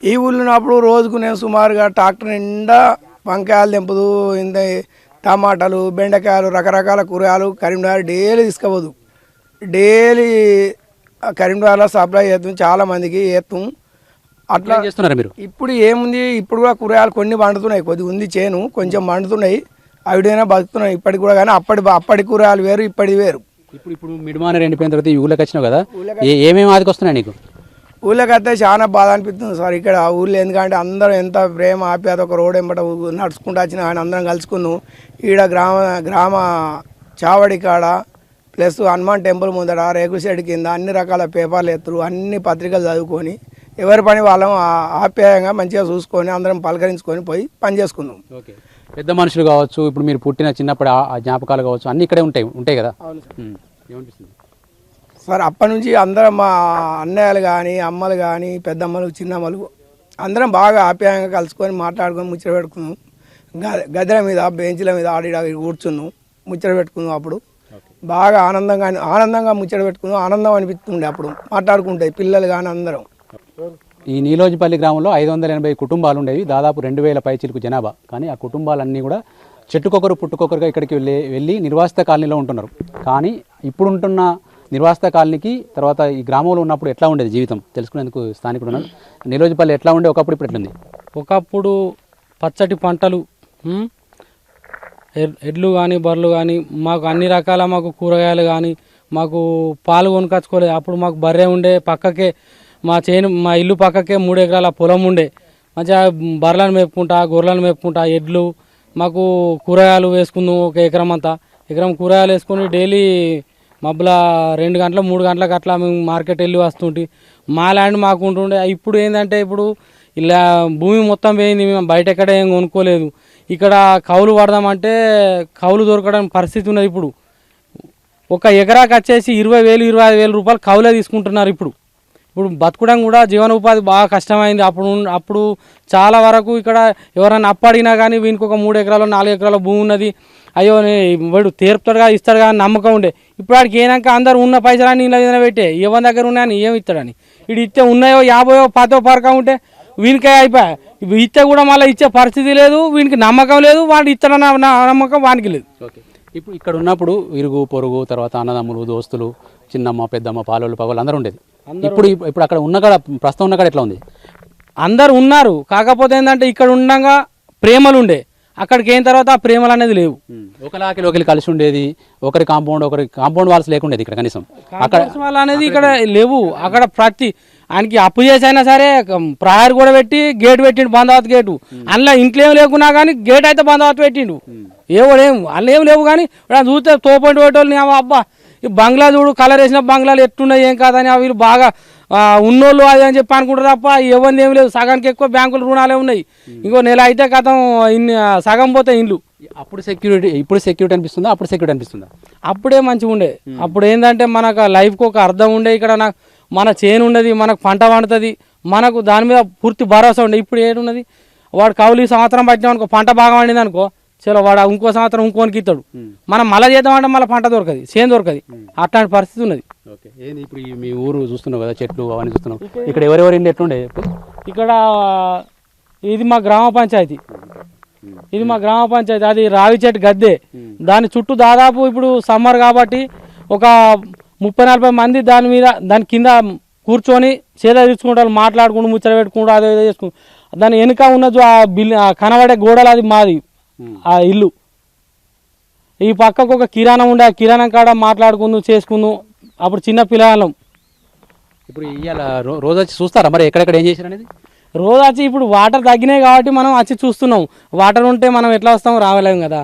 ఈ ఊళ్ళో ఉన్నప్పుడు రోజుకు నేను సుమారుగా ట్రాక్టర్ నిండా వంకాయలు తెంపుదు, ఇంత టమాటాలు, బెండకాయలు, రకరకాల కూరగాయలు కరీంనగర్ డైలీ తీసుకుపోదు. డైలీ కరీంనగర్లో సప్లై చేస్తాం, చాలామందికి చేస్తాం. అట్లా చేస్తున్నారు మీరు. ఇప్పుడు ఏముంది, ఇప్పుడు కూడా కూరగాయలు కొన్ని పండుతున్నాయి, కొద్దిగా ఉంది చేను, కొంచెం పండుతున్నాయి, అవిడైనా బతుకుతున్నాయి ఇప్పటికి కూడా. కానీ అప్పటి కూరగాయలు వేరు, ఇప్పటి వేరు. ఇప్పుడు మిడిమాన ఎండిపోయిన తర్వాత ఈ ఊళ్ళకి వచ్చినావు కదా, ఏమేమి ఆదికి వస్తున్నాయి నీకు? ఊళ్ళకి వస్తే చాలా బాధ అనిపిస్తుంది సార్ ఇక్కడ ఊళ్ళో. ఎందుకంటే అందరం ఎంత ప్రేమ ఆప్యాయత, ఒక రోడ్ ఎంబట నడుచుకుంటూ వచ్చిన ఆయన అందరం కలుసుకున్నాం. ఈడ గ్రామ చావడి కాడ ప్లస్ హనుమాన్ టెంపుల్ ముందర రేకుల షెడ్ కింద అన్ని రకాల పేపర్లు ఎత్తురు, అన్ని పత్రికలు చదువుకొని ఎవరి పని వాళ్ళం ఆప్యాయంగా మంచిగా చూసుకొని అందరం పలకరించుకొని పోయి పని చేసుకుందాం. ఓకే, పెద్ద మనుషులు కావచ్చు, ఇప్పుడు మీరు పుట్టిన చిన్నప్పుడు ఆ జ్ఞాపకాలు కావచ్చు, అన్నీ ఇక్కడే ఉంటాయి కదా. అవును సార్. ఏమనిపిస్తుంది సార్ అప్పటి నుంచి అందరం మా అన్నయ్యలు కానీ, అమ్మలు కానీ, పెద్దమ్మలు, చిన్నమ్మలు అందరం బాగా ఆప్యాయంగా కలుసుకొని మాట్లాడుకొని ముచ్చట పెట్టుకున్నాం. గద్దెల మీద, బెంచ్ల మీద ఆడిడ కూర్చున్నాం, ముచ్చట పెట్టుకున్నాం. అప్పుడు బాగా ఆనందంగా ముచ్చట పెట్టుకున్నాం. ఆనందం అనిపిస్తుండే అప్పుడు మాట్లాడుకుంటే పిల్లలు కానీ అందరం. ఈ నీలోజిపల్లి గ్రామంలో 580 కుటుంబాలు ఉండేవి, దాదాపు 2000 పైచిలకు జనాభా. కానీ ఆ కుటుంబాలన్నీ కూడా చెట్టుకొకరు పుట్టుకొకరుగా ఇక్కడికి వెళ్ళి నిర్వాసిత కాలనీలో ఉంటున్నారు. కానీ ఇప్పుడు ఉంటున్న నిర్వాసిత కాలనీకి తర్వాత ఈ గ్రామంలో ఉన్నప్పుడు ఎట్లా ఉండేది జీవితం తెలుసుకునేందుకు స్థానికుడు ఉన్నారు. నీలోజిపల్లి ఎట్లా ఉండే ఒకప్పుడు, ఇప్పుడు ఎట్లుంది? ఒకప్పుడు పచ్చటి పంటలు, ఎడ్లు కానీ బర్రెలు కానీ, మాకు అన్ని రకాల మాకు కూరగాయలు కానీ, మాకు పాలు కొనుకొచ్చుకోలేదు. అప్పుడు మాకు బర్రె ఉండే, పక్కకే మా ఇల్లు పక్కకే 3 ఎకరాల పొలం ఉండే. మంచిగా బర్రెలను మేపుకుంటా, గొర్రెలను మేపుకుంటా, ఎడ్లు, మాకు కూరగాయలు వేసుకుందాం. ఒక ఎకరం కూరగాయలు వేసుకొని డైలీ మబ్బుల 2 గంటల 3 గంటలకు అట్లా మేము మార్కెట్ వెళ్ళి వస్తుంటే మా ల్యాండ్ మాకు ఉంటుండే. ఇప్పుడు ఏంటంటే ఇప్పుడు ఇలా భూమి మొత్తం పోయింది, మేము బయట ఎక్కడ ఏం కొనుక్కోలేదు. ఇక్కడ కౌలు పడదామంటే కౌలు దొరకడం పరిస్థితి ఉన్నది. ఇప్పుడు ఒక ఎకరాకి వచ్చేసి 20,000 25,000 రూపాయలు కౌలే తీసుకుంటున్నారు. ఇప్పుడు బతకడం కూడా జీవనోపాధి బాగా కష్టమైంది. అప్పుడు చాలా వరకు ఇక్కడ ఎవరైనా అప్పడిగినా కానీ వీనికి ఒక 3 ఎకరాలు 4 ఎకరాల భూమి ఉన్నది, అయ్యో వాడు తీర్పుతాడుగా ఇస్తాడుగా అని నమ్మకం ఉండే. ఇప్పుడు వాడికి ఏనాక అందరు ఉన్న పైసలన్నీ ఇలా ఏదైనా పెట్టే, ఎవరి దగ్గర ఉన్నాయని ఏమి ఇస్తాడని. వీడు ఇస్తే ఉన్నాయో 50 10 పరక ఉంటే వీనికే అయిపోయా. ఇస్తే కూడా మళ్ళీ ఇచ్చే పరిస్థితి లేదు, వీనికి నమ్మకం లేదు, వాడు ఇస్తాడన్న నమ్మకం వానికి లేదు. ఓకే, ఇప్పుడు ఇక్కడ ఉన్నప్పుడు ఇరుగు పొరుగు, తర్వాత అన్నదమ్ములు, దోస్తులు, చిన్నమ్మ, పెద్దమ్మ, పాలోళ్ళు, పగలు అందరూ ఉండేది. ఇప్పుడు అక్కడ ఉన్నకాడ, ప్రస్తుతం ఉన్నకాడ ఎట్లా ఉంది? అందరు ఉన్నారు, కాకపోతే ఏంటంటే ఇక్కడ ఉండగా ప్రేమలు ఉండే, అక్కడికి అయిన తర్వాత ఆ ప్రేమలు అనేది లేవు. ఒకరికి కలిసి ఉండేది, ఒకరి కాంపౌండ్ వాల్స్ లేకుండేది ఇక్కడ కనీసం. అక్కడ అనేది ఇక్కడ లేవు. అక్కడ ప్రతి ఆయనకి అప్పు చేసైనా సరే ప్రహారీ కూడా పెట్టి గేట్ పెట్టిండు, బందవత్ గేటు. అందులో ఇంట్లో ఏం లేకున్నా కానీ గేట్ అయితే బందవత్ పెట్టిండు. ఏం అందులో ఏం లేవు కానీ చూస్తే తోపంటి పెట్టోళ్ళు అబ్బా ఈ బంగ్లా చూడు, కలర్ వేసిన బంగ్లాలు ఎట్టున్నాయి ఏం కాదని వీళ్ళు బాగా ఉన్నోళ్ళు అది అని చెప్పి అనుకుంటారు తప్ప ఎవరిని ఏం లేదు. సగానికి ఎక్కువ బ్యాంకులు రుణాలే ఉన్నాయి. ఇంకో నెల అయితే కథం సగం పోతే ఇండ్లు. ఇప్పుడు సెక్యూరిటీ అనిపిస్తుందా? అప్పుడు సెక్యూరిటీ అనిపిస్తుందా? అప్పుడే మంచిగా ఉండే. అప్పుడు ఏంటంటే మనకు లైఫ్కి ఒక అర్థం ఉండే. ఇక్కడ మన చేను ఉండదు, మనకు పంట పండుతుంది, మనకు దాని మీద పూర్తి భరోసా ఉండే. ఇప్పుడు ఏడున్నది, వాడు కౌలు ఈ సంవత్సరం పట్టినాం అనుకో, పంట బాగా పండింది అనుకో, చలో వాడు ఇంకో సంవత్సరం ఇంకోనికి ఇస్తాడు. మనం మళ్ళీ చేద్దామంటే మళ్ళీ పంట దొరకదు, చేను దొరకదు. అట్లాంటి పరిస్థితి ఉన్నది. ఓకే, ఏంది ఇప్పుడు మీ ఊరు చూస్తున్నావు కదా, చెట్లు అవన్నీ చూస్తున్నావు, ఇక్కడ ఎవరెవరు ఇంటి ఎట్లుండే? ఇక్కడ ఇది మా గ్రామ పంచాయతీ, అది రావి చెట్టు గద్దె. దాని చుట్టూ దాదాపు ఇప్పుడు సమ్మర్ కాబట్టి ఒక 30-40 మంది దాని కింద కూర్చొని చేద తీసుకుంటారు, మాట్లాడుకుంటూ ముచ్చట పెట్టుకుంటూ అదే చేసుకుంటారు. దాని వెనుక ఉన్నది ఆ కనబడే గోడలు, అది మాది ఆ ఇల్లు. ఈ పక్కకు ఒక కిరాణం ఉండే, ఆ కిరాణం కాడ మాట్లాడుకుందాం చేసుకుందాం. అప్పుడు చిన్న పిల్లలం. ఇప్పుడు ఇవాళ రోజు వచ్చి చూస్తారా మరి ఎక్కడెక్కడ ఏం చేశారు అనేది? రోజు వచ్చి ఇప్పుడు వాటర్ తగ్గినాయి కాబట్టి మనం వచ్చి చూస్తున్నాం. వాటర్ ఉంటే మనం ఎట్లా వస్తాం, రావలేము కదా.